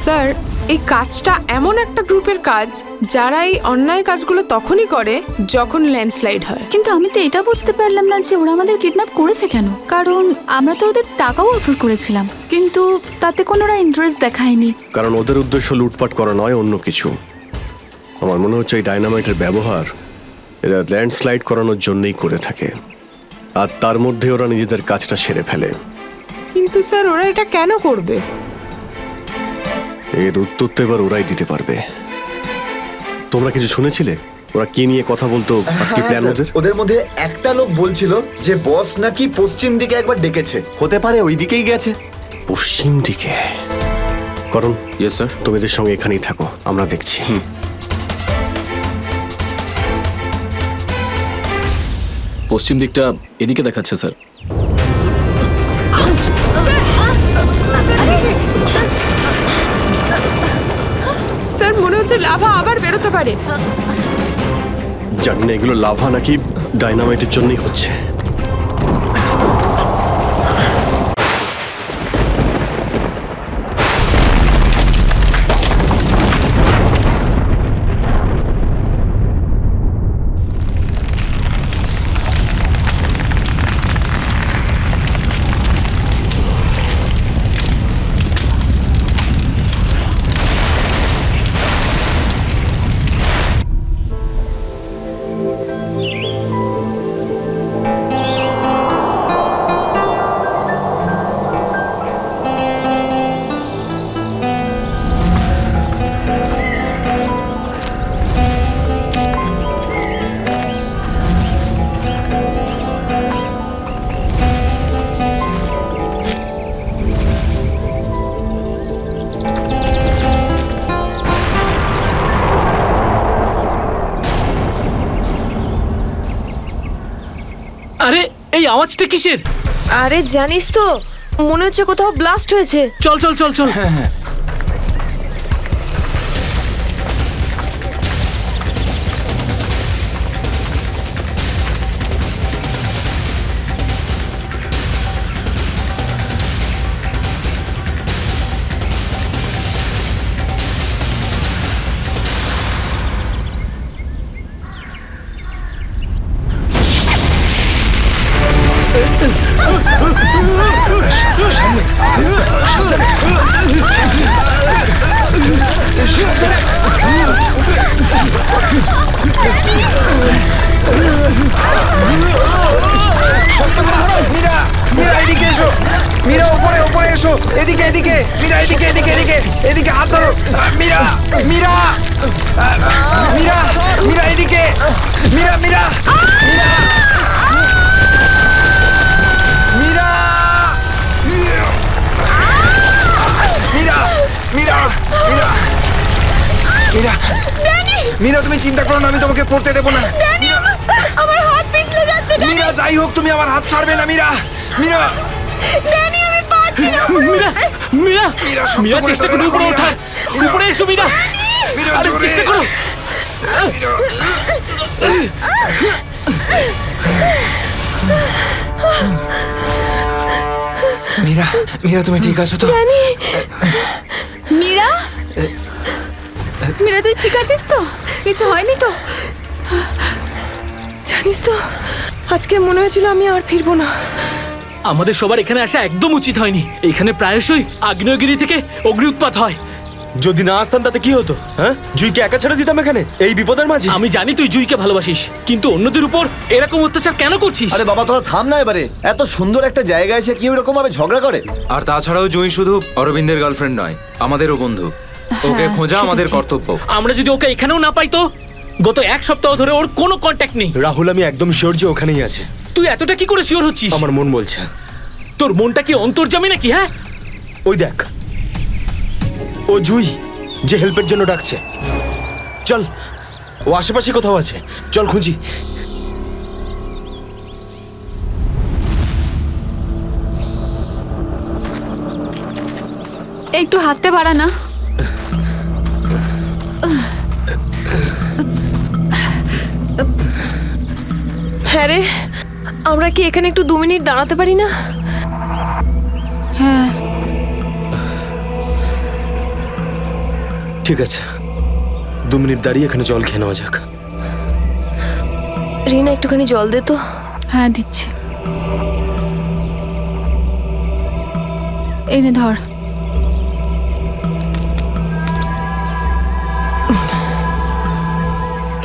Sir, এই কাজটা এমন একটা গ্রুপের কাজ যারা এই অন্যায় কাজগুলো তখনই করে যখন ল্যান্ডস্লাইড হয়। কিন্তু আমি তো এটা বুঝতে পারলাম না যে ওরা আমাদের কিডন্যাপ করেছে কেন। কারণ আমরা তো ওদের টাকাও অফার করেছিলাম, কিন্তু তাতে কোনো ওরা ইন্টারেস্ট দেখায়নি। কারণ ওদের উদ্দেশ্য লুটপাট করা নয়, অন্য কিছু। আমার মনে হচ্ছে এই ডায়নামাইটের ব্যবহার এরা ল্যান্ডস্লাইড করানোর জন্যই করে থাকে, আর তার মধ্যে ওরা নিজেদের কাজটা সেরে ফেলে। কিন্তু স্যার, ওরা এটা কেন করবে? এর উত্তর তো এবার ওরাই দিতে পারবে। তোমরা কিছু শুনেছিলে ওরা কি নিয়ে কথা বলতো? কি প্ল্যান ওদের? ওদের মধ্যে একটা লোক বলছিল যে বস নাকি পশ্চিম দিকে একবার ডেকেছে, হতে পারে ওই দিকেই গেছে। পশ্চিম দিকে? করণ, ইয়েস স্যার। তুমি এদের সঙ্গে এখানেই থাকো, আমরা দেখছি। পশ্চিম দিকটা এদিকে দেখাচ্ছে স্যার। স্যার, মনে হচ্ছে লাভা আবার বেরোতে পারে। জানি না এগুলো লাভা নাকি ডায়নামাইটের জন্যই হচ্ছে। আরে এই আওয়াজটা কিসের? আরে জানিস তো, মনে হচ্ছে কোথাও ব্লাস্ট হয়েছে। চল চল চল চল। মীরা এদিকে এসো, মীরা ওপরে ওপরে এসো, এদিকে এদিকে, মীরা এদিকে এদিকে এদিকে এদিকে হাত ধরো। মীরা মীরা মীরা মীরা এদিকে, মীরা মীরা মীরা মীরা মীরা মীরা মীরা মীরা মীরা তুমি চিন্তা করো না, আমি তোমাকে পড়তে দেবো না। আমার হাত পিছলে যাচ্ছে। মীরা যাই হোক, তুমি আমার হাত ছাড়বে না। মীরা মীরা ড্যানি, আমি পাচ্ছি না। মীরা মীরা মীরা, শক্ত মীরা, করে চেষ্টা ধরো করো না, উপরে মীরা। ওঠার। উপরে এসো মীরা। মীরা, আরে জোরে। চেষ্টা করো। মীরা মীরা তুমি ঠিক আছো তো? মীরা, মীরা তুই ঠিক আছিস তো? কিছু হয়নি তো? জানিস তো, আজকে মনে হয়েছিল আমি আর ফিরবো না। আমাদের সবার এখানে আসা একদম উচিত হয়নি। এখানে প্রায়শই আগ্নেয়গিরি থেকে অগ্নি উৎপাত হয়। যদি না আসতাম তাতে কি হতো? হ্যাঁ, জুইকে একা ছেড়ে দিতাম এখানে এই বিপদের মাঝে? আমি জানি তুই জুইকে ভালোবাসিস, কিন্তু অন্যদের উপর এরকম অত্যাচার কেন করছিস? আরে বাবা, তোরা থাম না এবারে। এত সুন্দর একটা জায়গায় এসে কি এরকম ভাবে ঝগড়া করে? আর তাছাড়াও জুঁই শুধু অরবিন্দের গার্লফ্রেন্ড নয়, আমাদেরও বন্ধু। ওকে খোঁজা আমাদের কর্তব্য। আমরা যদি ওকে এখানেও না পাই তো? গত এক সপ্তাহ ধরে ওর কোনো কন্ট্যাক্ট নেই। রাহুল, আমি একদম শিওর যে ওখানেই আছে। তুই এতটা কি করে শিওর হচ্ছিস? আমার মন বলছে। তোর মনটা কি অন্তর্যামী নাকি? হ্যাঁ, ওই দেখ, ও জুই যে হেল্পের জন্য ডাকছে। চল, ও আশেপাশে কোথাও আছে, চল খুঁজি। একটু হাতটা বাড়া না। হ্যাঁ রে, আমরা কি এখানে একটু 2 মিনিট দাঁড়াতে পারি না? হ্যাঁ, ঠিক আছে, 2 মিনিট দাঁড়িয়ে এখানে জল খেয়ে নেওয়া যাক। রিনা একটুখানি জল দে তো। হ্যাঁ দিচ্ছি। এনে ধর।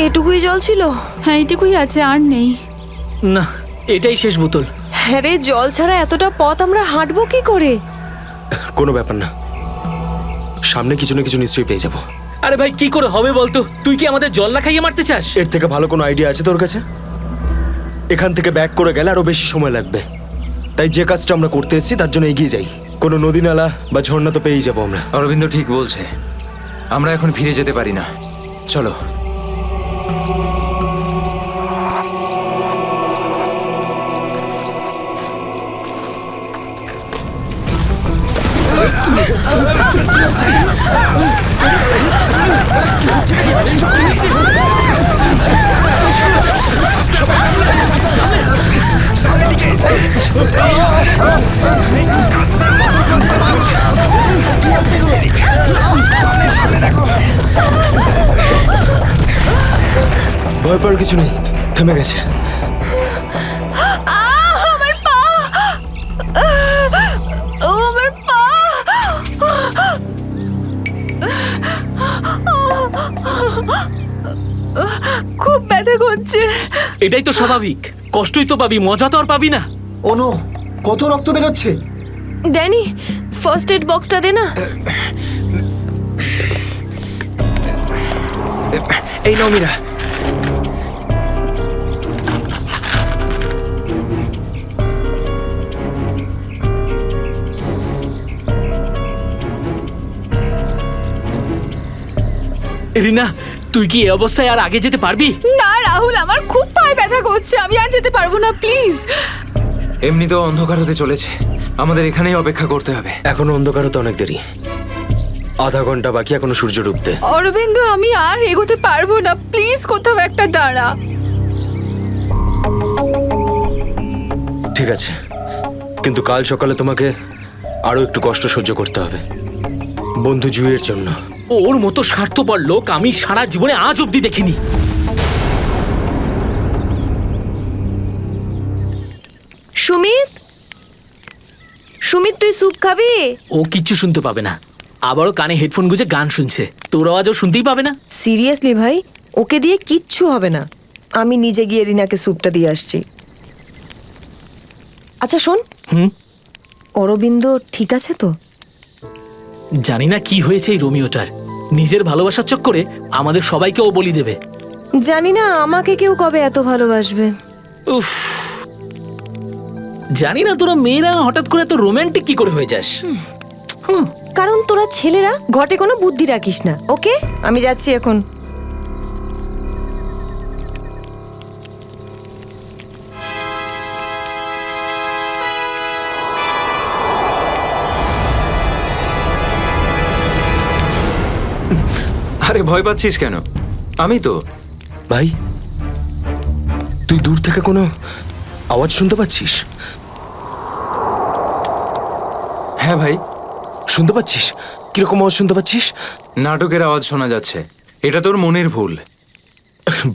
এটুকুই জল ছিল? হ্যাঁ এইটুকুই আছে, আর নেই। না, এটাই শেষ বোতল। হ্যাঁ রে, জল ছাড়া এতটা পথ আমরা হাঁটবো কি করে? কোনো ব্যাপার না, সামনে কিছু না কিছু নিশ্চয়ই পেয়ে যাবো। আরে ভাই, কি করে হবে বলতো? তুই কি আমাদের জল না খাইয়ে মারতে চাস? এর থেকে ভালো কোনো আইডিয়া আছে তোর কাছে? এখান থেকে ব্যাক করে গেলে আরো বেশি সময় লাগবে, তাই যে কাজটা আমরা করতে এসেছি তার জন্য এগিয়ে যাই। কোনো নদী নালা বা ঝর্ণা তো পেয়েই যাবো আমরা। অরবিন্দ ঠিক বলছে, আমরা এখন ফিরে যেতে পারি না। চলো। ভয় পাওয়ার কিছু নেই, থেমে গেছে। আমার পা, আমার পা। খুব ব্যথা করছে। এটাই তো স্বাভাবিক, কষ্টই তো পাবি, মজা তো আর পাবি না। ও নো, কত রক্ত বেরোচ্ছে। ড্যানি, ফার্স্ট এড বক্সটা দে না। এই নাও মীরা। রিনা, তুই কি এই অবস্থায় আর আগে যেতে পারবি? না রাহুল, আমার খুব পায়ে ব্যথা করছে, আমি আর যেতে পারবো না, প্লিজ। এমনিতেও অন্ধকার হতে চলেছে, আমাদের এখানেই অপেক্ষা করতে হবে। এখনো অন্ধকার হতে অনেক দেরি, আধা ঘন্টা বাকি এখনো সূর্য ডুবতে। অরবিন্দ, আমি আর এগোতে পারবো না, প্লিজ কোথাও একটা দাঁড়া। ঠিক আছে, কিন্তু কাল সকালে তোমাকে আরো একটু কষ্ট সহ্য করতে হবে, বন্ধু জুইয়ের জন্য। ওর মতো স্বার্থপর লোক আমি সারা জীবনে আজ অব্দি দেখিনি। সুমিত, সুমিত তুই স্যুপ খাবি? ও কিচ্ছু শুনতে পাবে না, আবারও কানে হেডফোন গুঁজে গান শুনছে, তোর আওয়াজও শুনতেই পাবে না। সিরিয়াসলি ভাই, ওকে দিয়ে কিচ্ছু হবে না, আমি নিজে গিয়ে রিনাকে স্যুপটা দিয়ে আসছি। আচ্ছা শোন, অরবিন্দ ঠিক আছে তো? জানি না কি হয়েছে এই রোমিওটার, নিজের ভালোবাসার চক্করে আমাদের সবাইকে ও বলি দেবে। জানি না আমাকে কেউ কবে এত ভালোবাসবে। উফ, জানি না তোরা মেয়েরা হঠাৎ করে এত রোমান্টিক কি করে হয়ে যাস। কারণ তোরা ছেলেরা ঘটে কোনো বুদ্ধি রাখিস না। ওকে, আমি যাচ্ছি এখন। আরে ভয় পাচ্ছিস কেন? আমি তো। ভাই, তুই দূর থেকে কোনো আওয়াজ শুনতে পাচ্ছিস? হ্যাঁ ভাই। শুনতে পাচ্ছিস? কিরকম আওয়াজ শুনতে পাচ্ছিস? নাটকের আওয়াজ শোনা যাচ্ছে, এটা তোর মনের ভুল।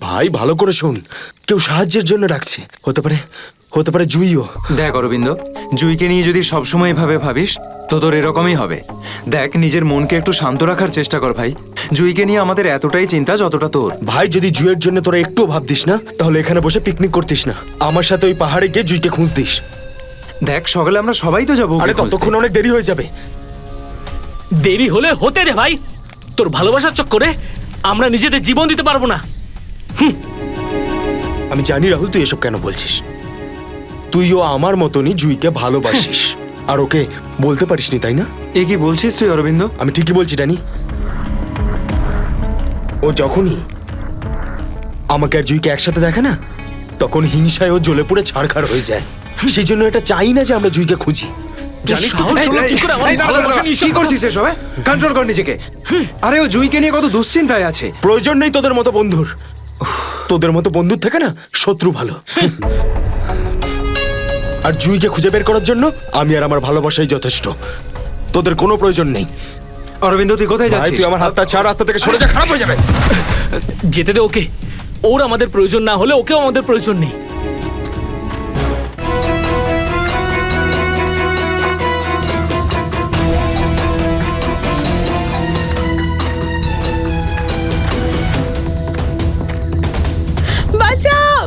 ভাই ভালো করে শোন, কেউ সাহায্যের জন্য ডাকছে, হতে পারে জুইও। দেখ অরবিন্দ, জুইকে নিয়ে যদি সবসময় এভাবে ভাবিস তো তোর এরকমই হবে। দেখ, নিজের মনকে একটু শান্ত রাখার চেষ্টা কর ভাই। জুইকে নিয়ে আমাদের এতটাই চিন্তা যতটা তোর। ভাই, যদি জুইয়ের জন্য তোরা একটুও ভাবতিস না, তাহলে এখানে বসে পিকনিক করতিস না, আমার সাথে ওই পাহাড়ে গিয়ে জুইকে খুঁজতিস। দেখ, সকালে আমরা সবাই তো যাবো। আরে ততক্ষণ অনেক দেরি হয়ে যাবে। দেরি হলে হতে দে ভাই, তোর ভালোবাসার চক্করে আমরা নিজেদের জীবন দিতে পারবো না। আমি জানি রাহুল, তুই এসব কেন বলছিস। তুইও আমার মতনই জুইকে ভালোবাসিস, আর ওকে বলতে পারিসনি, তাই না? এ কি বলছিস তুই অরবিন্দ? আমি ঠিকই বলছি ড্যানি। ও যখনই আমাকে আর জুইকে একসাথে দেখে না, তখন হিংসায় ও জ্বলে পুড়ে ছাড়খাড় হয়ে যায়। সেই জন্য এটা চাই না যে আমরা জুইকে খুঁজি। জানিস তো এই, এই, এই, দাঁড়া, দাঁড়া, কি করছিস এসব? কন্ট্রোল কর নিজেকে। আরে ও জুইকে নিয়ে কত দুশ্চিন্তায় আছে। প্রয়োজন নেই তোদের মতো বন্ধুর, তোদের মতো বন্ধুর থেকে না শত্রু ভালো। আর জুইকে খুঁজে বের করার জন্য আমি আর আমার ভালোবাসাই যথেষ্ট, তোদের কোনো প্রয়োজন নেই। অরবিন্দ তুই কোথায় ভাই যাচ্ছিস? তুই আমার হাতটা ছাড়, রাস্তা থেকে সরে যা, খারাপ হয়ে যাবে। যেতে দে ওকে। ওর আমাদের প্রয়োজন না হলে ওকেও আমাদের প্রয়োজন নেই। বাঁচাও,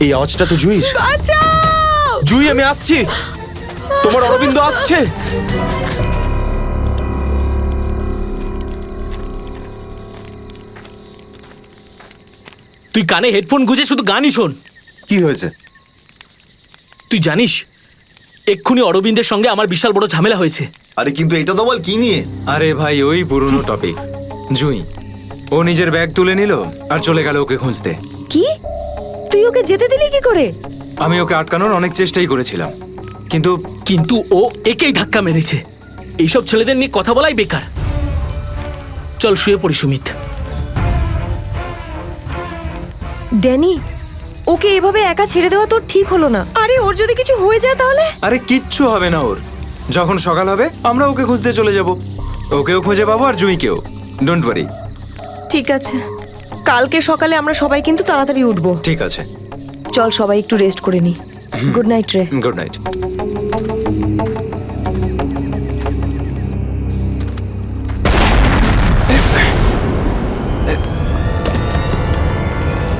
এই আওয়াজটা তো জুইর। বাঁচাও। জুই আমি আসছি, তোমার অরবিন্দ আসছে। তুই কানে হেডফোন গুঁজে শুধু গানই শোন। কি হয়েছে? তুই জানিস এক্ষুনি অরবিন্দের সঙ্গে আমার বিশাল বড় ঝামেলা হয়েছে। আরে কিন্তু এটা তো বল কি নিয়ে? আরে ভাই ওই পুরনো টপিক। জুই ও নিজের ব্যাগ তুলে নিল আর চলে গেল ওকে খুঁজতে। কি? তুই ওকে যেতে দিলি কি করে? আমি ওকে আটকানোর অনেক চেষ্টাই করেছিলাম, কিন্তু কিন্তু ও একেই ধাক্কা মেরেছে। এইসব ছেলেদের নিয়ে কথা বলাই বেকার। চল শুয়ে পড়ি সুমিত। ড্যানি, ওকে এভাবে একা ছেড়ে দেওয়া তোর ঠিক হলো না। আরে ওর যদি কিছু হয়ে যায় তাহলে? আরে কিচ্ছু হবে না ওর। যখন সকাল হবে আমরা ওকে খুঁজতে চলে যাব। ওকেও খুঁজে পাবো আর জুইকেও। Don't worry. ঠিক আছে, কালকে সকালে আমরা সবাই কিন্তু তাড়াতাড়ি উঠবো। ঠিক আছে, চল সবাই একটু রেস্ট করে নি। গুড নাইট রে। Good night.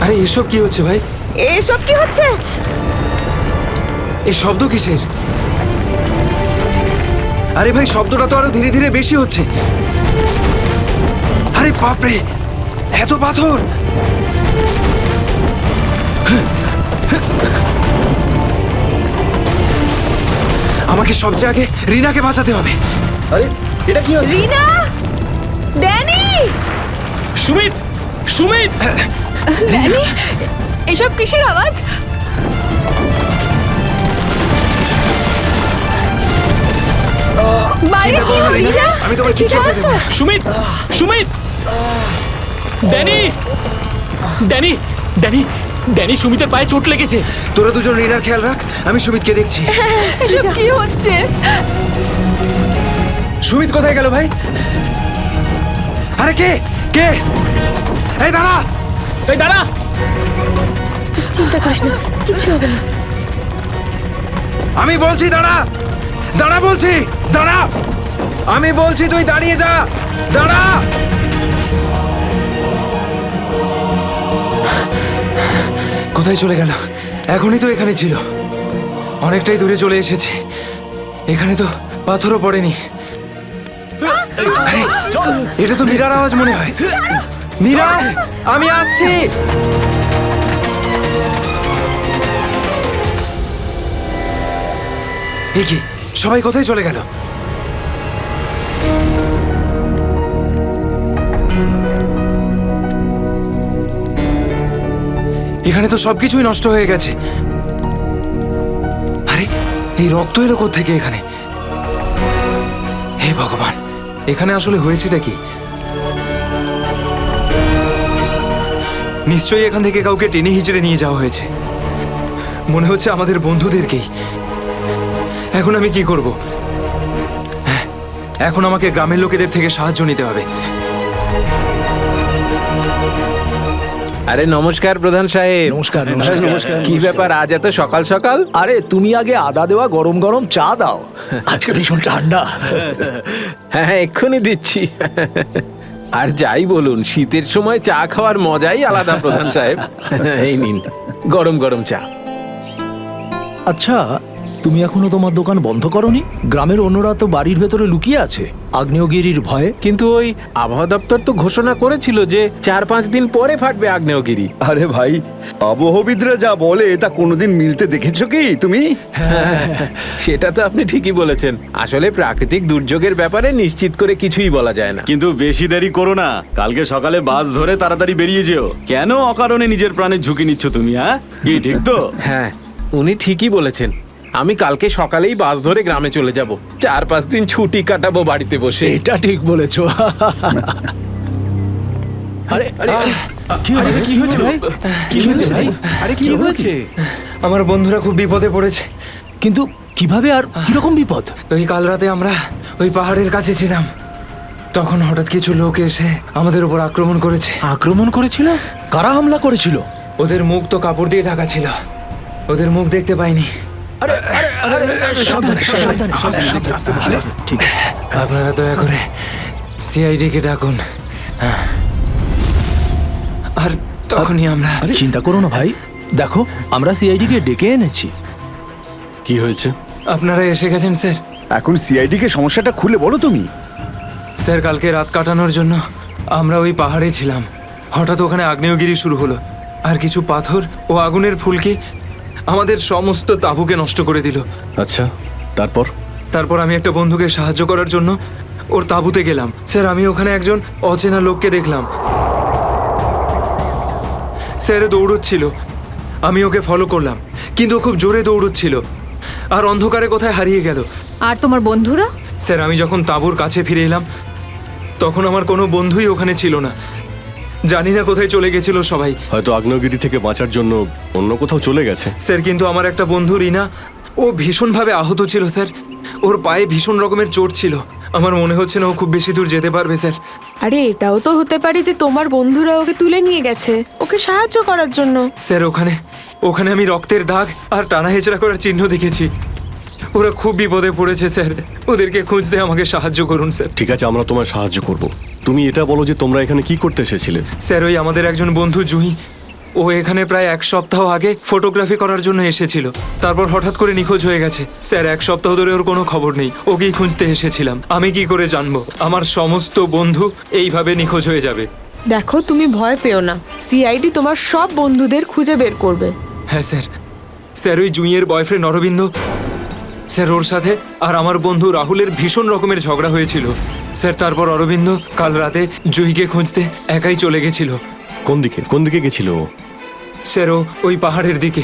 আরে এসব কি হচ্ছে ভাই? এসব কি হচ্ছে? এই শব্দ কিসের? আরে ভাই শব্দটা তো আরো ধীরে ধীরে বেশি হচ্ছে। আরে বাপরে, এত পাথর! আমাকে সবচেয়ে আগে রিনাকে বাঁচাতে হবে। আরে এটা কি হচ্ছে? রিনা, ড্যানি, সুমিত, সুমিত! ড্যানি, এসব কিসের আওয়াজ? বাইরে কি হচ্ছে? আমি তোমার কিচ্ছু হতে দেব না। Sumit, Sumit! Danny, Danny, Danny, Danny, সুমিতের পায়ে চোট লেগেছে। তোরা দুজন রিনার খেয়াল রাখ, আমি সুমিতকে দেখছি। এসব কি হচ্ছে? সুমিত কোথায় গেল ভাই? আরে কে কে? এই দাঁড়া! এই দাঁড়া! চিন্তা করিস না, কিছু হবে না। আমি বলছি দাঁড়া! দাঁড়া বলছি! দাঁড়া! আমি বলছি তুই দাঁড়িয়ে যা! দাঁড়া! কোথায় চলে গেল? এখনই তো এখানে ছিল। অনেকটাই দূরে চলে এসেছি। এখানে তো পাথরও পড়েনি। আরে, এটা তো মীরার আওয়াজ মনে হয়। মীরা, আমি আসছি। এ কি, সবাই কোথায় চলে গেল? এখানে তো সবকিছুই নষ্ট হয়ে গেছে। আরে এই রক্ত এলো কোত্থেকে এখানে? হে ভগবান, এখানে আসলে হয়েছেটা কি? নিশ্চয়ই এখান থেকে কাউকে টেনে হিচড়ে নিয়ে যাওয়া হয়েছে। মনে হচ্ছে আমাদের বন্ধুদেরকেই। এখন আমি কি করব? হ্যাঁ, এখন আমাকে গ্রামের লোকেদের থেকে সাহায্য নিতে হবে। আরে নমস্কার প্রধান সাহেব। নমস্কার নমস্কার। কি ব্যাপার আজ এত সকাল সকাল? আরে তুমি আগে আদা দেওয়া গরম গরম চা দাও, আজকে ভীষণ ঠান্ডা। হ্যাঁ এক্ষুনি দিচ্ছি। আর যাই বলুন, শীতের সময় চা খাওয়ার মজাই আলাদা প্রধান সাহেব। এই নিন গরম গরম চা। আচ্ছা, তুমি এখনো তোমার দোকান বন্ধ করনি? গ্রামের অন্যরা তো বাড়ির ভেতরে লুকিয়ে আছে আগ্নেয়গিরির ভয়ে। কিন্তু ওই আবহাওয়া দপ্তর তো ঘোষণা করেছিল যে 4-5 দিন পরে ফাটবে আগ্নেয়গিরি। আরে ভাই, আবহবিদরা যা বলে তা কোনোদিন মিলতে দেখেছো কি তুমি? সেটা তো আপনি ঠিকই বলেছেন। আসলে প্রাকৃতিক দুর্যোগের ব্যাপারে নিশ্চিত করে কিছুই বলা যায় না। কিন্তু বেশি দেরি করো না, কালকে সকালে বাস ধরে তাড়াতাড়ি বেরিয়ে যেও। কেন অকারণে নিজের প্রাণের ঝুঁকি নিচ্ছ তুমি? হ্যাঁ, কি ঠিক তো? হ্যাঁ, উনি ঠিকই বলেছেন। আমি কালকে সকালেই বাস ধরে গ্রামে চলে যাব। 4-5 দিন ছুটি কাটাবো বাড়িতে বসে। এটা ঠিক বলেছো। আরে আরে কি হয়েছে? কি হয়েছে ভাই? কি হয়েছে ভাই? আরে কি হয়েছে? আমার বন্ধুরা খুব বিপদে পড়েছে। কিন্তু কিভাবে আর কিরকম বিপদ? ওই কাল রাতে আমরা ওই পাহাড়ের কাছে ছিলাম, তখন হঠাৎ কিছু লোক এসে আমাদের উপর আক্রমণ করেছে। আক্রমণ করেছিল? কারা হামলা করেছিল? ওদের মুখ তো কাপড় দিয়ে ঢাকা ছিল, ওদের মুখ দেখতে পাইনি। সাবধানে, সাবধানে, সাবধানে। ঠিক আছে। আপনারা দয়া করে সিআইডি কে ডাকুন। আর তখনই আমরা চিন্তা করো না ভাই, দেখো আমরা সিআইডি কে ডেকে এনেছি। কি হয়েছে? আপনারা এসে গেছেন স্যার। এখন সিআইডি কে সমস্যাটা খুলে বলো তুমি। স্যার কালকে রাত কাটানোর জন্য আমরা ওই পাহাড়ে ছিলাম। হঠাৎ ওখানে আগ্নেয়গিরি শুরু হলো, আর কিছু পাথর ও আগুনের ফুলকি আমাদের সমস্ত তাঁবুকে নষ্ট করে দিল। আচ্ছা, তারপর? তারপর আমি একটা বন্ধুকে সাহায্য করার জন্য ওর তাঁবুতে গেলাম। স্যার আমি ওখানে একজন অচেনা লোককে দেখলাম, স্যার দৌড়চ্ছিল। আমি ওকে ফলো করলাম, কিন্তু ও খুব জোরে দৌড়চ্ছিল আর অন্ধকারে কোথায় হারিয়ে গেল। আর তোমার বন্ধুরা? স্যার আমি যখন তাঁবুর কাছে ফিরে এলাম তখন আমার কোনো বন্ধুই ওখানে ছিল না। জানি না কোথায় চলে গেছিল সবাই। হয়তো আগ্নেয়গিরি থেকে বাঁচার জন্য অন্য কোথাও চলে গেছে। স্যার কিন্তু আমার একটা বন্ধু রিনা, ও ভীষণভাবে আহত ছিল স্যার। ওর পায়ে ভীষণ রকমের চোট ছিল। আমার মনে হচ্ছে না ও খুব বেশি দূর যেতে পারবে স্যার। আরে এটাও তো হতে পারে যে তোমার বন্ধুরা ওকে তুলে নিয়ে গেছে ওকে সাহায্য করার জন্য। স্যার ওখানে আমি রক্তের দাগ আর টানা হেঁচড়া করার চিহ্ন দেখেছি। ওরা খুব বিপদে পড়েছে স্যার, ওদেরকে খুঁজতে আমাকে সাহায্য করুন স্যার। ঠিক আছে, আমরা তোমায় সাহায্য করব। তুমি এটা বলো যে তোমরা এখানে কি করতে এসেছিলে? স্যার ওই আমাদের একজন বন্ধু জুহি, ও এখানে প্রায় 1 সপ্তাহ আগে ফটোগ্রাফি করার জন্য এসেছিল। তারপর হঠাৎ করে নিখোঁজ হয়ে গেছে স্যার। 1 সপ্তাহ ধরে ওর কোনো খবর নেই। ওকেই খুঁজতে এসেছিলাম। আমি কি করে জানবো আমার সমস্ত বন্ধু এইভাবে নিখোঁজ হয়ে যাবে? দেখো তুমি ভয় পেও না, সিআইডি তোমার সব বন্ধুদের খুঁজে বের করবে। হ্যাঁ স্যার। স্যার ওই জুঁইয়ের বয়ফ্রেন্ড অরবিন্দ, স্যার ওর সাথে আর আমার বন্ধু রাহুলের ভীষণ রকমের ঝগড়া হয়েছিল স্যার। তারপর অরবিন্দ কাল রাতে জুঁইকে খুঁজতে একাই চলে গেছিল। কোন দিকে? কোন দিকে গেছিল ও? স্যার ওই পাহাড়ের দিকে।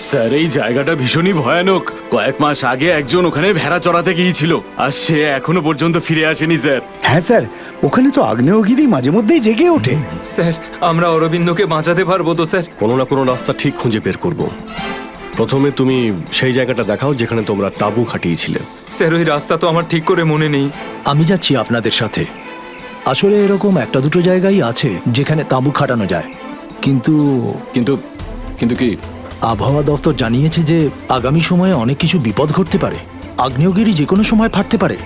স্যার এই জায়গাটা ভীষণই ভয়ানক। কয়েক মাস আগে একজন ওখানে ভেড়া চড়াতে গিয়েছিল, আর সে এখনো পর্যন্ত ফিরে আসেনি স্যার। হ্যাঁ স্যার, ওখানে তো আগ্নেয়গিরি মাঝে মধ্যেই জেগে ওঠে। স্যার আমরা অরবিন্দকে বাঁচাতে পারবো তো স্যার? কোনো না কোনো রাস্তা ঠিক খুঁজে বের করব। প্রথমে তুমি সেই জায়গাটা দেখাও যেখানে তোমরা তাঁবু খাটিয়েছিলে। স্যার ওই রাস্তা তো আমার ঠিক করে মনে নেই। আমি যাচ্ছি আপনাদের সাথে। আসলে এরকম একটা দুটো জায়গায় আছে যেখানে তাঁবু খাটানো যায়, কিন্তু কিন্তু কিন্তু কি? আবহাওয়া দপ্তর জানিয়েছে যে আগামী সময়ে অনেক কিছু বিপদ ঘটতে পারে। আগ্নেয়গিরি যে কোনো সময় ফাটতে পারে,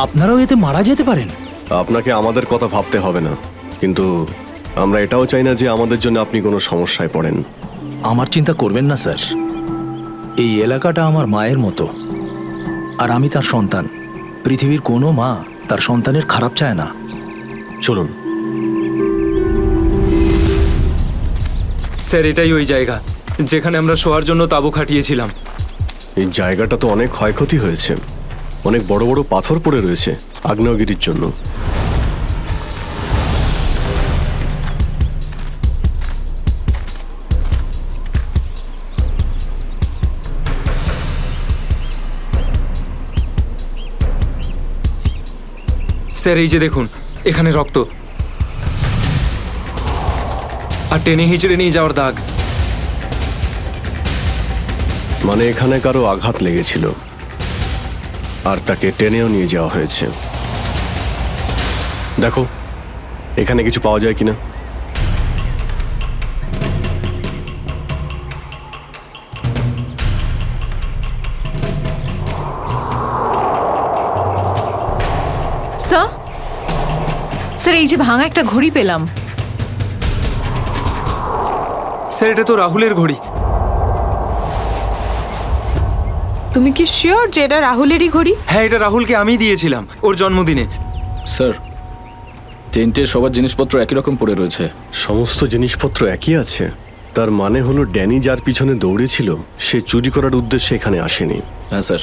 আপনারাও এতে মারা যেতে পারেন। আপনাকে আমাদের কথা ভাবতে হবে না, কিন্তু আমরা এটাও চাই না যে আমাদের জন্য আপনি কোনো সমস্যায় পড়েন। আমার চিন্তা করবেন না স্যার, এই এলাকাটা আমার মায়ের মতো, আর আমি তার সন্তান। পৃথিবীর কোনো মা তার সন্তানের খারাপ চায় না। চলুন। স্যার এটাই ওই জায়গা যেখানে আমরা শোয়ার জন্য তাঁবু খাটিয়েছিলাম। এই জায়গাটা তো অনেক ক্ষয়ক্ষতি হয়েছে, অনেক বড় বড় পাথর পড়ে রয়েছে আগ্নেয়গিরির জন্য। স্যার এই যে দেখুন, এখানে রক্ত আর টেনে হিঁচড়ে নিয়ে যাওয়ার দাগ। মানে এখানে কারো আঘাত লেগেছিল আর তাকে টেনেও নিয়ে যাওয়া হয়েছে। দেখো এখানে কিছু পাওয়া যায় কিনা। স্যার এই যে ভাঙা একটা ঘড়ি পেলাম। স্যার এটা তো রাহুলের ঘড়ি। তুমি কি শিওর যে এটা রাহুলেরই ঘড়ি? হ্যাঁ এটা রাহুলকে আমি দিয়েছিলাম ওর জন্মদিনে। স্যার টেন্টের সবার জিনিসপত্র একই রকম পড়ে রয়েছে। সমস্ত জিনিসপত্র একই আছে? তার মানে হলো ড্যানি যার পিছনে দৌড়েছিল সে চুরি করার উদ্দেশ্যে এখানে আসেনি। হ্যাঁ স্যার।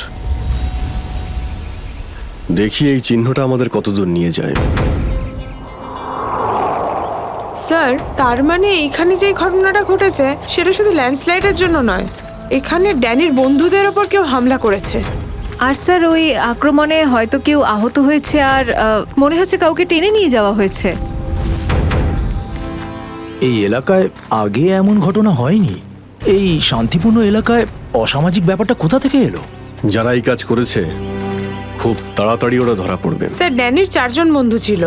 দেখি এই চিহ্নটা আমাদের কতদূর নিয়ে যায়। স্যার তার মানে এইখানে যে ঘটনাটা ঘটেছে সেটা শুধু ল্যান্ডস্লাইডের জন্য নয়, এখানে ড্যানির বন্ধুদের ওপর কেউ হামলা করেছে। আর স্যার ওই আক্রমণে হয়তো কেউ আহত হয়েছে, আর মনে হচ্ছে কাউকে টেনে নিয়ে যাওয়া হয়েছে। এই এলাকায় আগে এমন ঘটনা হয়নি। এই শান্তিপূর্ণ এলাকায় অসামাজিক ব্যাপারটা কোথা থেকে এলো? যারা এই কাজ করেছে খুব তাড়াতাড়ি ওরা ধরা পড়বে। স্যার ড্যানির 4 জন বন্ধু ছিল,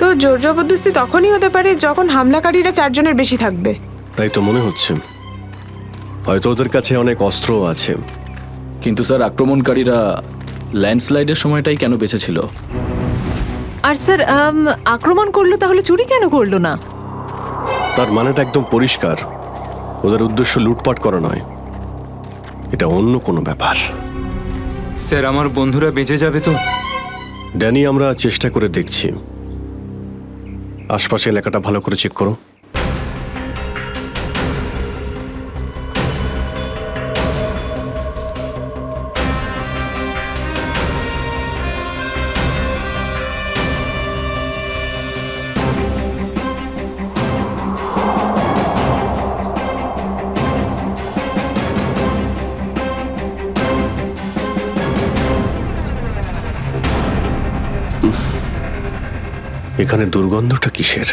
তো জোর জবরদস্তি তখনই হতে পারে যখন হামলাকারীরা 4 জনের বেশি থাকবে। তাই তো মনে হচ্ছে। হয়তো ওদের কাছে অনেক অস্ত্র আছে। কিন্তু স্যার আক্রমণকারীরা ল্যান্ডস্লাইডের সময়টাই কেন বেঁচেছিল? আর স্যার আক্রমণ করলো তাহলে চুরি কেন করলো না? তার মানেটা একদম পরিষ্কার, ওদের উদ্দেশ্য লুটপাট করা নয়, এটা অন্য কোনো ব্যাপার। স্যার আমার বন্ধুরা বেঁচে যাবে তো? ড্যানি, আমরা চেষ্টা করে দেখছি। আশপাশে এলাকাটা ভালো করে চেক করো। এখানে দুর্গন্ধটা কিসের?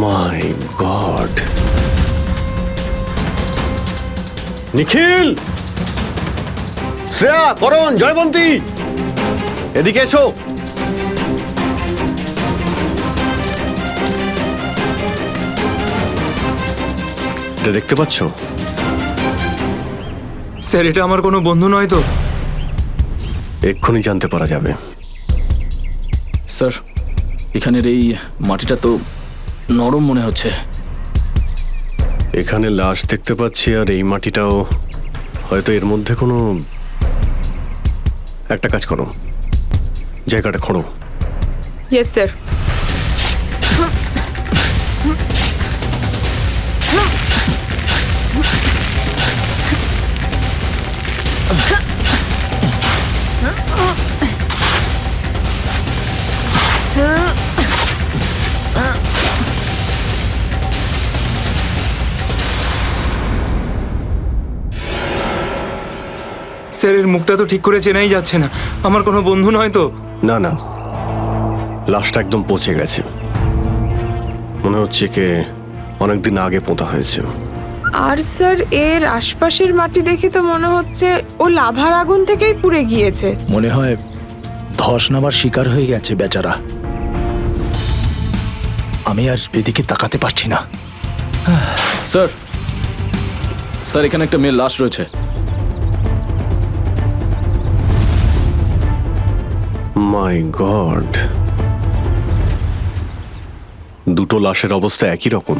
মাই গড! নিখিল, শ্রেয়া, করণ, জয়বন্তী, এদিকে এসো। এটা দেখতে পাচ্ছ? স্যার এটা আমার কোনো বন্ধু নয় তো? এক্ষুনি জানতে পারা যাবে। স্যার এখানের এই মাটিটা তো নরম মনে হচ্ছে। এখানে লাশ দেখতে পাচ্ছি, আর এই মাটিটাও হয়তো এর মধ্যে কোনো একটা কাজ করো, জায়গাটা খোঁড়ো। Yes sir. স্যার এর মুখটা তো ঠিক করে চেনাই যাচ্ছে না। আমার কোনো বন্ধু নয় তো? না না, লাশটা একদম পচে গেছে, মনে হচ্ছে কে অনেকদিন আগে পোঁতা হয়েছে। আর স্যার এর আশপাশের মাটি দেখে তো মনে হচ্ছে ও লাভার আগুন থেকেই পুড়ে গিয়েছে। মনে হয় ধস নামার শিকার হয়ে গেছে বেচারা। আমি আর এদিকে তাকাতে পারছি না। স্যার স্যার এখানে একটা মেয়ের লাশ রয়েছে। মাই গড! দুটো লাশের অবস্থা একই রকম।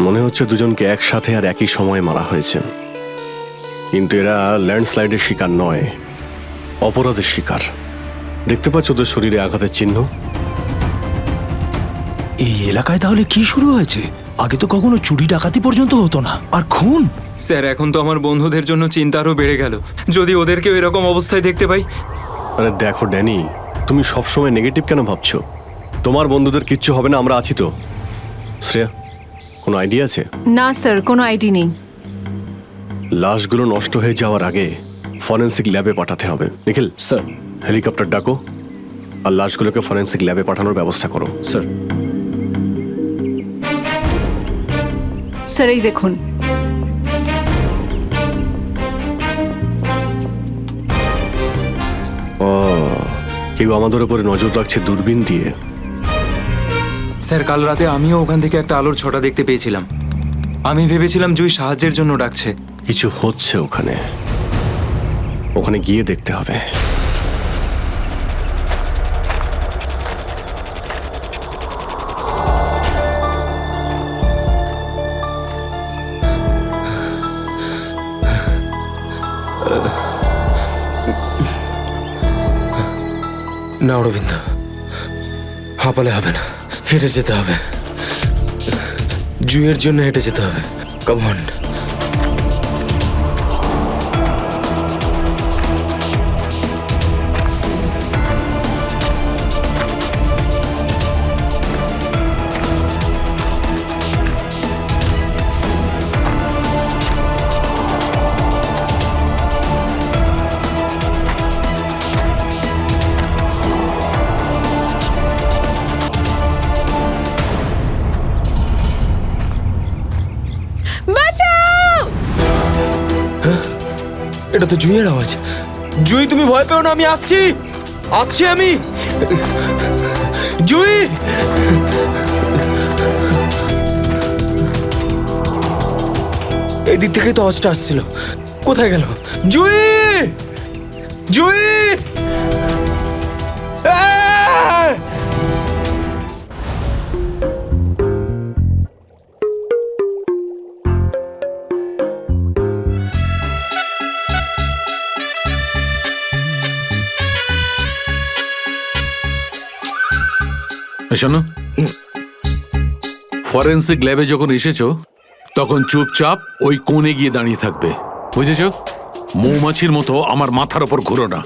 মনে হচ্ছে দুজনকে একসাথে আর একই সময়ে মারা হয়েছে। কিন্তু এরা ল্যান্ডস্লাইডের শিকার নয়, অপরাধের শিকার। দেখতে পাচ্ছ ওদের শরীরে আঘাতের চিহ্ন? এই এলাকায় তাহলে কি শুরু হয়েছে? আগে তো কখনো চুরি ডাকাতি পর্যন্ত হতো না, আর খুন! স্যার এখন তো আমার বন্ধুদের জন্য চিন্তা আরও বেড়ে গেল। যদি ওদেরকেও এরকম অবস্থায় দেখতে পাই। আরে দেখো ড্যানি, তুমি সবসময় নেগেটিভ কেন ভাবছো? তোমার বন্ধুদের কিচ্ছু হবে না, আমরা আছি তো। শ্রেয়া, কোনো আইডিয়া আছে? না স্যার, কোনো আইডি নেই। লাশগুলো নষ্ট হয়ে যাওয়ার আগে ফরেন্সিক ল্যাবে পাঠাতে হবে। নিখিল স্যার, হেলিকপ্টার ডাকো আর লাশগুলোকে ফরেন্সিক ল্যাবে পাঠানোর ব্যবস্থা করো। স্যার স্যার এই দেখুন। ও, কেউ আমাদের উপরে নজর রাখছে দূরবীন দিয়ে। স্যার কাল রাতে আমিও ওখান থেকে একটা আলোর ছটা দেখতে পেয়েছিলাম। আমি ভেবেছিলাম জুই সাহায্যের জন্য ডাকছে। কিছু হচ্ছে ওখানে, ওখানে গিয়ে দেখতে হবে। না অরবিন্দ, হাঁপালে হবে না, হেঁটে যেতে হবে। জুইয়ের জন্য হেঁটে যেতে হবে। Come on. বাঁচাও! এটা তো জুঁইয়ের আওয়াজ। জুঁই তুমি ভয় পেও না, আমি আসছি, আসছি আমি। জুঁই, এই দিক থেকেই তো আওয়াজটা আসছিল, কোথায় গেল জুঁই? জুঁই, আহ! শোনো, ফরেন্সিক ল্যাবে যখন এসেছো তখন চুপচাপ ওই কোণে গিয়ে দাঁড়িয়ে থাকবে, বুঝেছো? মৌমাছির মতো আমার মাথার ওপর ঘুরো না।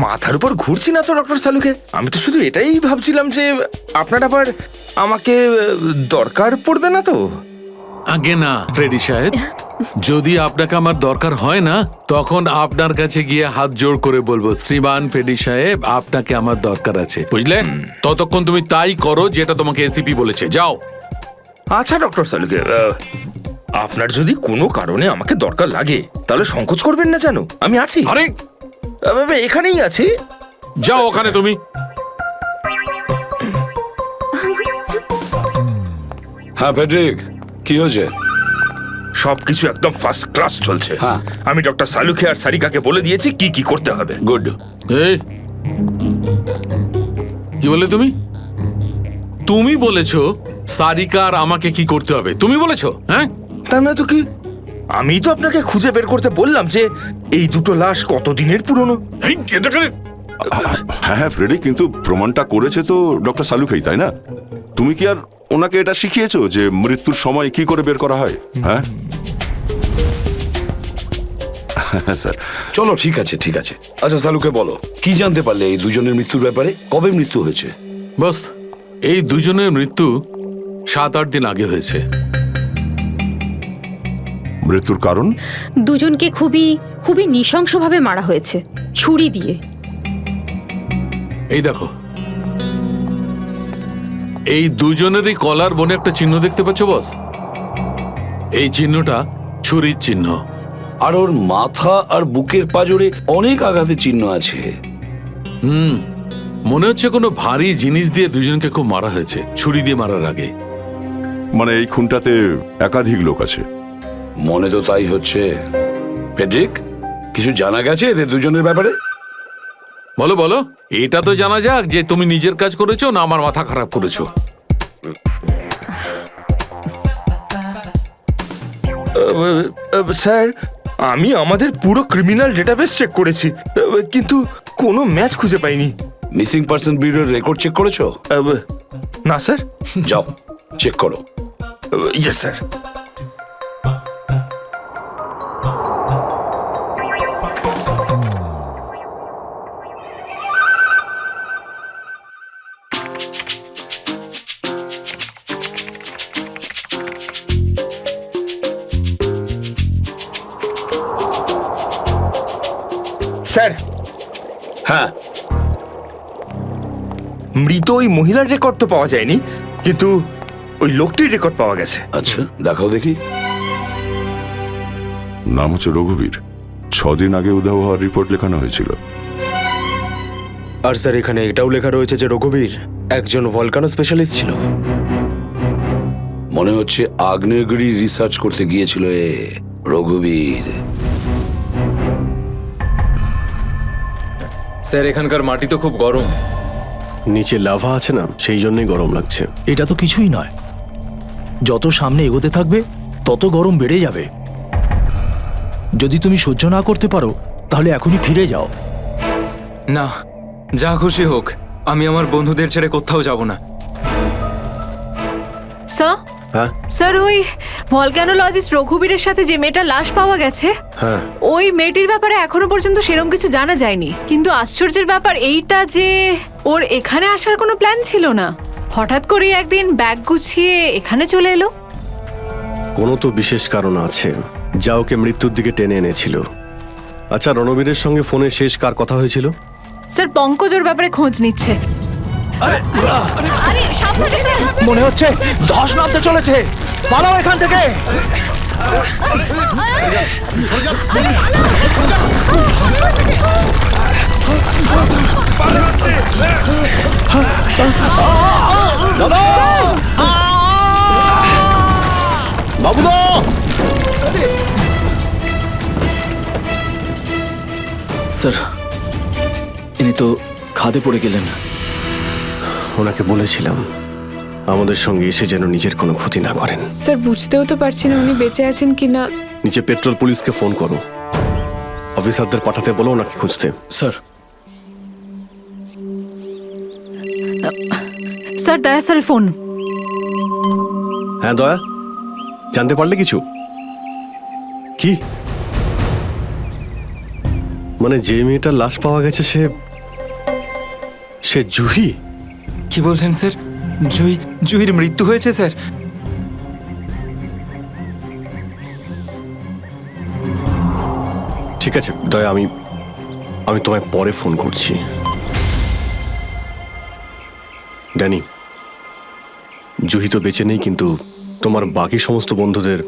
মাথার উপর ঘুরছি না তো ডক্টর সালুকে, আমি তো শুধু এটাই ভাবছিলাম যে আপনার আবার আমাকে দরকার পড়বে না তো। আগে না ফ্রেডি সাহেব, যদি আপনাকে আমার দরকার হয় না তখন আপনার কাছে গিয়ে হাত জোড় করে বলবো, শ্রীমান ফ্রেডি সাহেব আপনাকে আমার দরকার আছে, বুঝলে? ততক্ষণ তুমি তাই করো যেটা তোমাকে এসিপি বলেছে, যাও। আচ্ছা ডক্টর সালুকে, আপনার যদি কোনো কারণে আমাকে দরকার লাগে তাহলে সংকোচ করবেন না, জানো আমি আছি। আরে এখানেই আছি, যাও ওখানে তুমি। হ্যাঁ ফেডরিক, কি হয়েছে? সবকিছু একদম ফার্স্ট ক্লাস চলছে। হ্যাঁ। আমি ডক্টর সালুকে আর সারিকাকে বলে দিয়েছি কি কি করতে হবে। গুড। এই কি বলে তুমি? তুমি বলেছো সারিকা আর আমাকে কি করতে হবে? তুমি বলেছো? হ্যাঁ, তার না তো কি, আমি তো আপনাকে খুঁজে বের করতে বললাম যে এই দুটো লাশ কতদিনের পুরনো। হ্যাঁ হ্যাঁ ফ্রেডি, কিন্তু প্রমাণটা করেছে তো ডক্টর সালুকেই, তাই না? তুমি কি আর ওনাকে এটা শিখিয়েছো যে মৃত্যুর সময় কি করে বের করা হয়? হ্যাঁ স্যার। চলো ঠিক আছে ঠিক আছে। আচ্ছা সালুকে বলো, কি জানতে পারলে এই দুজনের মৃত্যুর ব্যাপারে? কবে মৃত্যু হয়েছে? বস, এই দুজনের মৃত্যু 7-8 দিন আগে হয়েছে। মৃত্যুর কারণ? দুজনকে খুবই খুবই নৃশংসভাবে মারা হয়েছে, ছুরি দিয়ে। এই দেখো, এই দুজনেরই কলার বনে একটা চিহ্ন দেখতে পাচ্ছ বস? এই চিহ্নটা ছুরির চিহ্ন। আর ওর মাথা আর বুকের পাঁজরে অনেক আঘাতের চিহ্ন আছে। মনে হচ্ছে কোনো ভারী জিনিস দিয়ে দুজনকে খুব মারা হয়েছে, ছুরি দিয়ে মারার আগে। মানে এই খুনটাতে একাধিক লোক আছে? মনে তো তাই হচ্ছে। ফেডরিক, কিছু জানা গেছে এদের দুজনের ব্যাপারে? বলো বলো, এটা তো জানা যাক যে তুমি নিজের কাজ করেছো না আমার মাথা খারাপ করেছো। স্যার, আমি আমাদের পুরো ক্রিমিনাল ডেটাবেস চেক করেছি, কিন্তু কোনো ম্যাচ খুঁজে পাইনি। মিসিং পারসন ব্যুরোর রেকর্ড চেক করেছো? না স্যার। যাও চেক করো। Yes sir. স্যার। হ্যাঁ, মৃত ওই মহিলার রেকর্ড তো পাওয়া যায়নি, কিন্তু ওই লোকটির রেকর্ড পাওয়া গেছে। আচ্ছা দেখাও দেখি। নাম হচ্ছে রঘুবীর। 6 দিন আগে উধাও হওয়ার রিপোর্ট লেখানো হয়েছিল। আর স্যার এখানে এটাও লেখা রয়েছে যে রঘুবীর একজন ভলকানো স্পেশালিস্ট ছিল। মনে হচ্ছে আগ্নেয়গিরি রিসার্চ করতে গিয়েছিল এ রঘুবীর। স্যার এখানকার মাটি তো খুব গরম। নিচে লাভা আছে না, সেই জন্যই গরম লাগছে। এটা তো কিছুই নয়, যত সামনে এগোতে থাকবে তত গরম বেড়ে যাবে। যদি তুমি সহ্য না করতে পারো তাহলে এখনই ফিরে যাও। না, যা খুশি হোক, আমি আমার বন্ধুদের ছেড়ে কোথাও যাব না। স্যার, হ্যাঁ স্যার ওই ভলক্যানোলজিস্ট রঘুবীরের সাথে যে মেয়েটার লাশ পাওয়া গেছে, হ্যাঁ, ওই মেয়েটির ব্যাপারে এখনো পর্যন্ত সেরকম কিছু জানা যায়নি। কিন্তু আশ্চর্যের ব্যাপার এইটা যে ওর এখানে আসার কোনো প্ল্যান ছিল না, হঠাৎ করে একদিন ব্যাগ গুছিয়ে এখানে চলে এলো। কোনো তো বিশেষ কারণ আছে যা ওকে মৃত্যুর দিকে টেনে এনেছিল। আচ্ছা, রণবীরের সঙ্গে ফোনে শেষ কার কথা হয়েছিল? স্যার পঙ্কজ ওর ব্যাপারে খোঁজ নিচ্ছে। মনে হচ্ছে ধস নামতে চলেছে, পালাও এখান থেকে। বাবুদা! স্যার ইনি তো খাদে পড়ে গেলেন। ওনাকে বলেছিলাম আমাদের সঙ্গে এসে যেন নিজের কোনো ক্ষতি না করেন। স্যার বুঝতেও তো পারছি না উনি বেঁচে আছেন কিনা। নিচে পেট্রোল পুলিশকে ফোন করো, অফিসারদের পাঠাতে বলো ওনাকে খুঁজতে। স্যার স্যার দয়া স্যারের ফোন। হ্যাঁ দয়া, জানতে পারলে কিছু? কি মানে যে মেয়েটার লাশ পাওয়া গেছে সে জুহি? কি বলছেন স্যার? জুহির মৃত্যু হয়েছে স্যার? ঠিক আছে দয়া, আমি তোমায় পরে ফোন করছি। ড্যানি, জুহি তো বেঁচে নেই, কিন্তু তোমার বাকি সমস্ত বন্ধুদের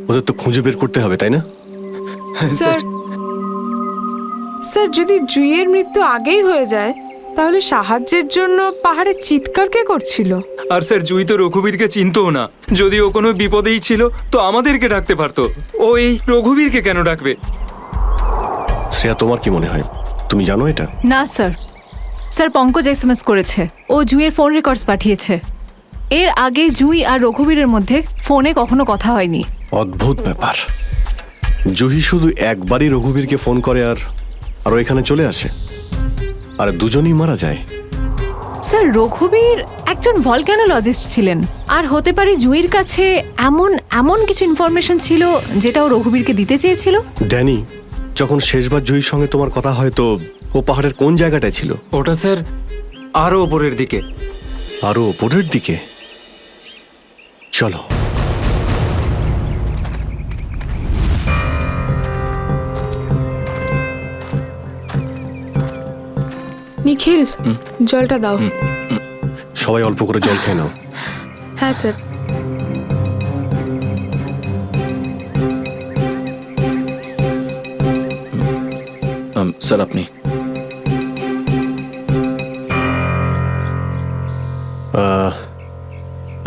ওদের তো খুঁজে বের করতে হবে, তাই না? স্যার স্যার যদি জুইয়ের মৃত্যু আগেই হয়ে যায় তাহলে সাহায্যের জন্য পাহাড়ে চিৎকার কে করছিল? আর স্যার জুই তো রঘুবীরকে চিনতো না। যদি ও কোনো বিপদেই ছিল তো আমাদেরকে ডাকতে পারতো, ও এই রঘুবীরকে কেন ডাকবে? শ্রেয়া, তোমার কি মনে হয়? তুমি জানো এটা? না স্যার, স্যার পঙ্কজ এসএমএস করেছে, ও জুইয়ের ফোন রেকর্ডস পাঠিয়েছে। এর আগে জুই আর রঘুবীরের মধ্যে ফোনে কখনো কথা হয়নি। অদ্ভুত ব্যাপার, জুহি শুধু একবারই রঘুবীরকে ফোন করে আর ও এখানে চলে আসে, আর দুজনেই মারা যায়। স্যার রঘুবীর একজন ভলক্যানোলজিস্ট ছিলেন, আর হতে পারে জুইয়ের কাছে এমন কিছু ইনফরমেশন ছিল যেটা ও রঘুবীরকে দিতে চেয়েছিল। ড্যানি, যখন শেষবার জুহির সঙ্গে তোমার কথা হয় তো ও পাহাড়ের কোন জায়গাটায় ছিল? ওটা স্যার আরো ওপরের দিকে। আরো ওপরের দিকে? চলো। নিখিল, জলটা দাও। সবাই অল্প করে জল খেয়ে নাও। হ্যাঁ স্যার। স্যার আপনি?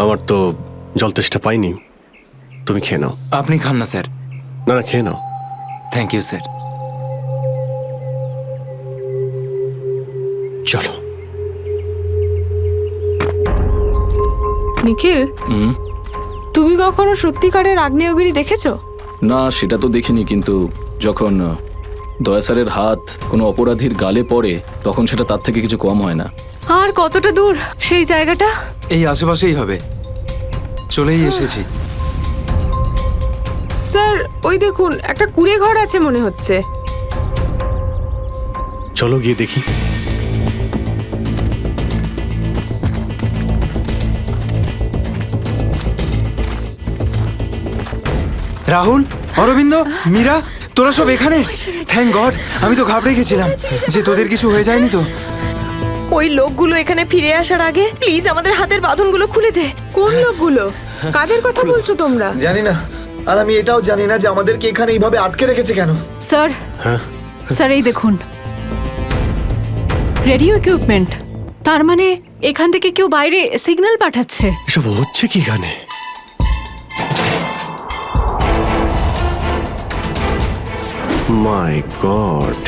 আমার তো জল তেষ্টা পাইনি, তুমি খেয়ে নাও। আপনি খান না স্যার। না খেয়ে নাও। Thank you sir. চলো। নিখিল, তুমি কখনো সত্যিকারের আগ্নেয়গিরি দেখেছো? না সেটা তো দেখিনি, কিন্তু যখন দয়া স্যারের হাত কোনো অপরাধীর গালে পড়ে তখন সেটা তার থেকে কিছু কম হয় না। আর কতটা দূর সেই জায়গাটা? এই আশেপাশেই হবে, চলেই এসেছি। স্যার ওই দেখুন, একটা কুঁড়ে ঘর আছে মনে হচ্ছে। চলো গিয়ে দেখি। রাহুল, অরবিন্দ, মীরা, তোরা সব এখানে? থ্যাংক গড, আমি তো ঘাবড়ে গেছিলাম যে তোদের কিছু হয়ে যায়নি তো। ওই লোকগুলো এখানে ফিরে আসার আগে প্লিজ আমাদের হাতের বাঁধনগুলো খুলে দে। কোন লোকগুলো? কাদের কথা বলছো তোমরা? জানি না, আর আমি এটাও জানি না যে আমাদেরকে এখানে এইভাবে আটকে রেখেছে কেন। স্যার, স্যার এই দেখুন, রেডিও ইকুইপমেন্ট। তার মানে এখান থেকে কেউ বাইরে সিগন্যাল পাঠাচ্ছে। এসব হচ্ছে কি এখানে? মাই গড,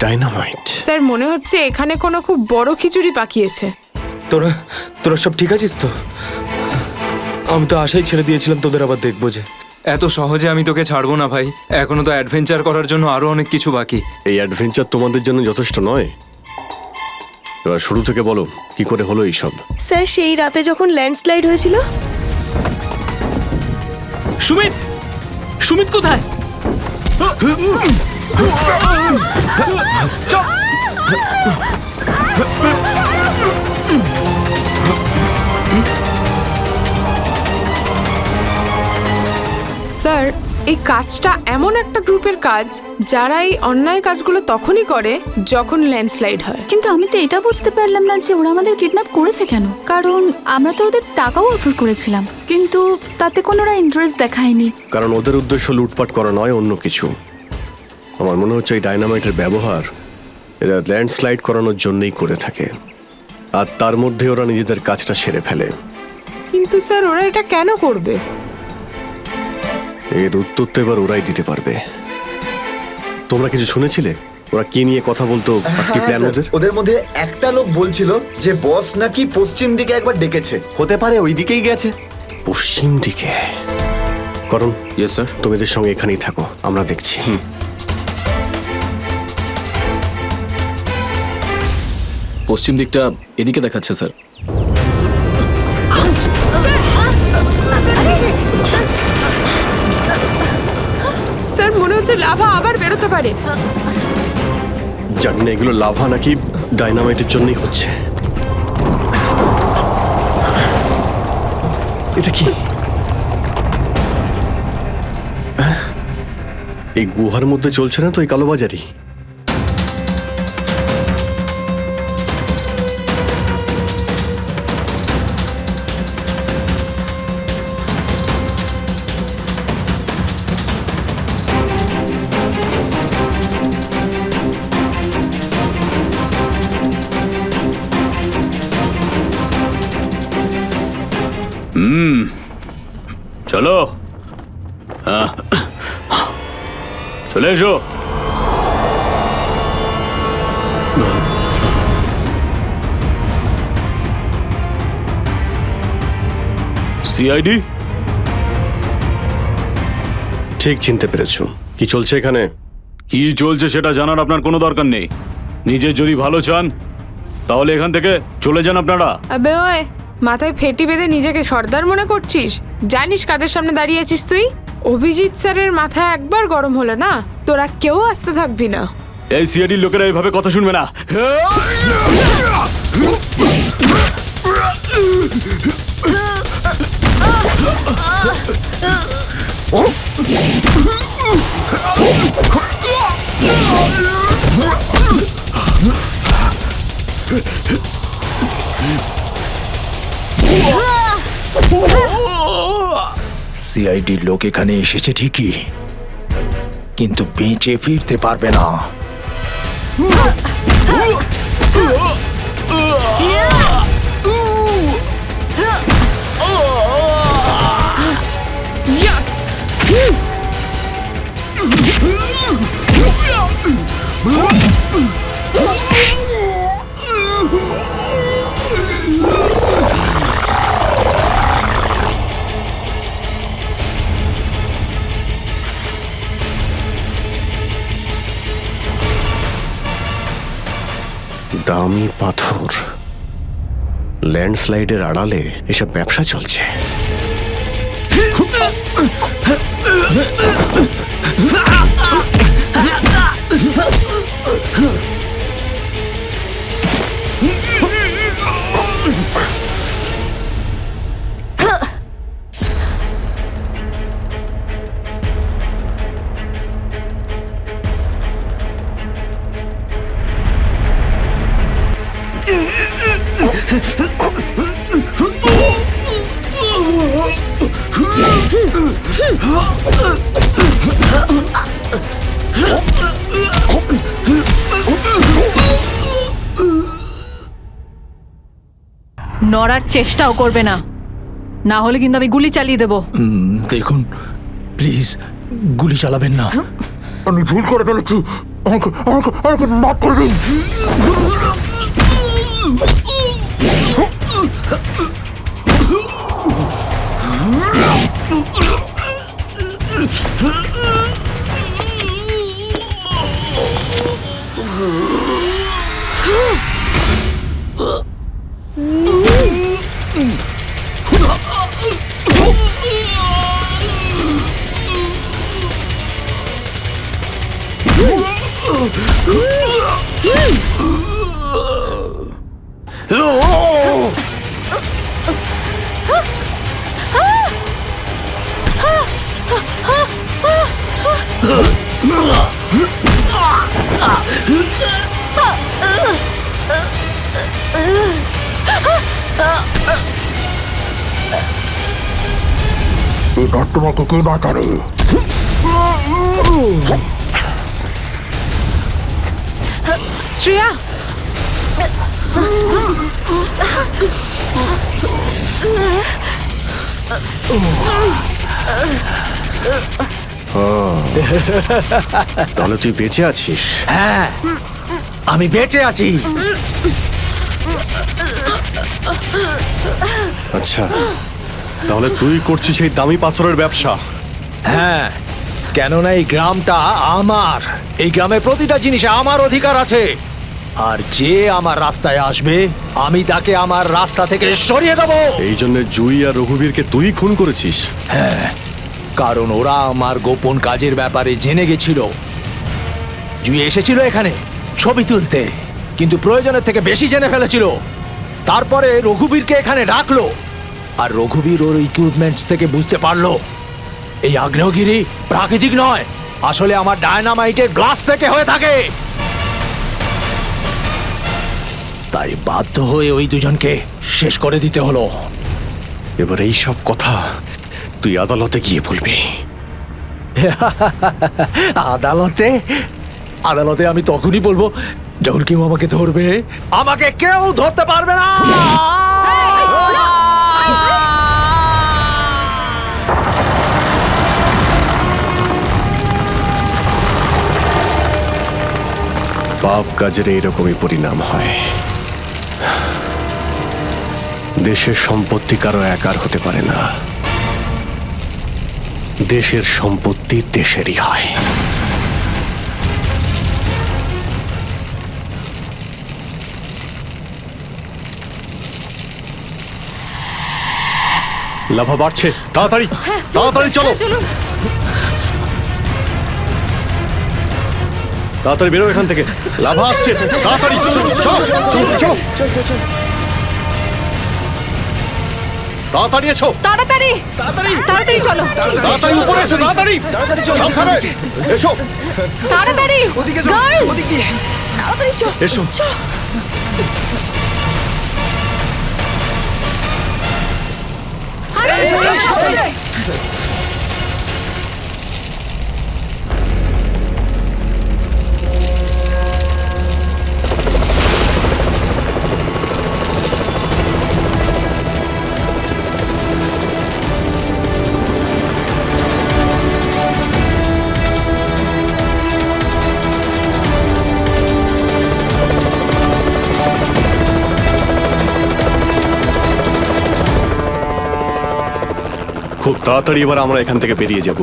ডাইনামাইট। স্যার মনে হচ্ছে এখানে কোনো খুব বড় খিচুড়ি পাকিয়েছে। তোরা সব ঠিক আছিস তো? আমি তো আশাই ছেড়ে দিয়েছিলাম তোদের আবার দেখবো যে। এত সহজে আমি তোকে ছাড়বো না ভাই, এখনো তো অ্যাডভেঞ্চার করার জন্য আরো অনেক কিছু বাকি। এই অ্যাডভেঞ্চার তোমাদের জন্য যথেষ্ট নয়? এবার শুরু থেকে বলো কি করে হলো এইসব। স্যার সেই রাতে যখন ল্যান্ডস্লাইড হয়েছিল। সুমিত, সুমিত কোথায়? স্যার এই কাজটা এমন একটা গ্রুপের কাজ যারা এই অন্যায় কাজগুলো তখনই করে যখন ল্যান্ডস্লাইড হয়। কিন্তু আমি তো এটা বুঝতে পারলাম না যে ওরা আমাদের কিডন্যাপ করেছে কেন, কারণ আমরা তো ওদের টাকাও অফার করেছিলাম, কিন্তু তাতে কোনো ওরা ইন্টারেস্ট দেখায়নি। কারণ ওদের উদ্দেশ্য লুটপাট করা নয়, অন্য কিছু। আমার মনে হচ্ছে এই ডায়নামাইটের ব্যবহার এরা ল্যান্ডস্লাইড করানোর জন্যই করে থাকে, আর তার মধ্যে ওরা নিজেদের কাজটা সেরে ফেলে। কিন্তু স্যার ওরা এটা কেন করবে? এর উত্তর তো এবার ওরাই দিতে পারবে। তোমরা কিছু শুনেছিলে ওরা কি নিয়ে কথা বলতো? আর কি প্ল্যান ওদের? ওদের মধ্যে একটা লোক বলছিল যে বস নাকি পশ্চিম দিকে একবার ডেকেছে, হতে পারে ওই দিকেই গেছে। পশ্চিম দিকে? করণ, ইয়েস স্যার। তুমি এদের সঙ্গে এখানেই থাকো, আমরা দেখছি। পশ্চিম দিকটা এদিকে দেখাচ্ছে স্যার। স্যার মনে হচ্ছে লাভা আবার বেরোতে পারে। জানি না এগুলো লাভা নাকি ডায়নামাইটের জন্যই হচ্ছে। এটা কি? এই গুহার মধ্যে চলছে না তো এই কালোবাজারি? চলো, হ্যাঁ, চলে এসো। সিআইডি? ঠিক চিনতে পেরেছো। কি চলছে এখানে? কি চলছে সেটা জানার আপনার কোনো দরকার নেই। নিজের যদি ভালো চান তাহলে এখান থেকে চলে যান আপনারা। আবে ওই, মাথায় ফেটি বেঁধে নিজেকে সর্দার মনে করছিস? জানিস কাদের সামনে দাঁড়িয়ে আছিস তুই? অভিজিৎ স্যারের মাথা একবার গরম হলো না, তোরা কেউ আসতে থাকবি না। এই সিআইডির লোকেরা এইভাবে কথা শুনবে না। সিআইডির লোক এখানে এসেছে ঠিকই, কিন্তু বেঁচে ফিরতে পারবে না। দামি পাথর, ল্যান্ডস্লাইডের আড়ালে এসব ব্যবসা চলছে। নড়ার চেষ্টাও করবে না, না হলে কিন্তু আমি গুলি চালিয়ে দেবো। দেখুন প্লিজ, গুলি চালাবেন না। আমি ভুল করে ফেলেছি, আমাকে মাফ করে দিন। এবার তোমাকে কে বাঁচাবে? শ্রেয়া, তাহলে তুই বেঁচে আছিস? হ্যাঁ, আমি বেঁচে আছি। আচ্ছা, তাহলে তুই করছিস এই দামি পাথরের ব্যবসা? হ্যাঁ, কেননা এই গ্রামটা আমার। এই গ্রামের প্রতিটা জিনিসে আমার অধিকার আছে। আর যে আমার রাস্তায় আসবে আমি তাকে আমার রাস্তা থেকে সরিয়ে দেবো। এই জন্য জুই আর রঘুবীরকে তুই খুন করেছিস? হ্যাঁ, কারণ ওরা আমার গোপন কাজের ব্যাপারে জেনে গেছিল। জুই এসেছিল এখানে ছবি তুলতে, কিন্তু প্রয়োজনের থেকে বেশি জেনে ফেলেছিল। তারপরে রঘুবীরকে এখানে ডাকলো, আর রঘুবীর ওর ইকুইপমেন্টস থেকে বুঝতে পারলো এই আগ্নেয়গিরি প্রাকৃতিক নয়, আসলে আমার ডায়নামাইটের গ্লাস থেকে হয়ে থাকে। তাই বাধ্য হয়ে ওই দুজনকে শেষ করে দিতে হলো। এবার এই সব কথা তুই আদালতে গিয়ে বলবি। আদালতে? আদালতে আমি তখনই বলবো যখন কেউ আমাকে ধরবে। আমাকে কেউ ধরতে পারবে না। পাপ কাজের এইরকমই পরিণাম হয়। দেশের সম্পত্তি কারো একার হতে পারে না, দেশের সম্পত্তি দেশেরই হয়। লাভা বাড়ছে, তাড়াতাড়ি তাড়াতাড়ি চলো, তাড়াতাড়ি বেরো এখান থেকে। লাভা আসছে, তাড়াতাড়ি চলো চলো চলো চলো, তাড়াতাড়ি এসো, তাড়াতাড়ি তাড়াতাড়ি তাড়াতাড়ি চলো, তাড়াতাড়ি উপরে এসো, তাড়াতাড়ি সাবধানে এসো, তাড়াতাড়ি ওদিকে যাও, গার্লস, ওদিকে তাড়াতাড়ি চলো এসো। খুব তাড়াতাড়ি এবার আমরা এখান থেকে বেরিয়ে যাব।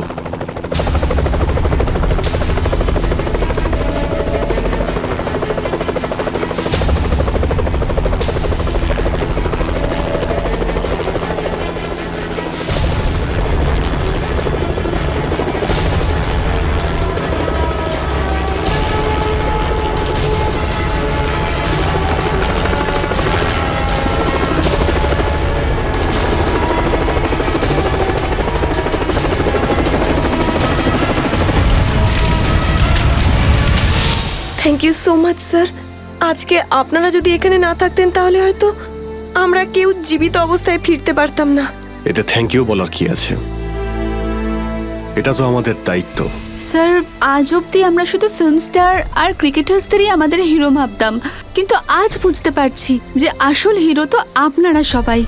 Thank you so much sir. আজকে আপনারা যদি এখানে না থাকতেন তাহলে হয়তো আমরা কেউ জীবিত অবস্থায় ফিরতে পারতাম না। এতে থ্যাংক ইউ বলার কি আছে? এটা তো আমাদের দায়িত্ব। স্যার, আজ অবধি আমরা শুধু ফিল্ম স্টার আর ক্রিকেটার্সদেরই আমাদের হিরো ভাবতাম, কিন্তু আজ বুঝতে পারছি যে আসল হিরো তো আপনারা সবাই।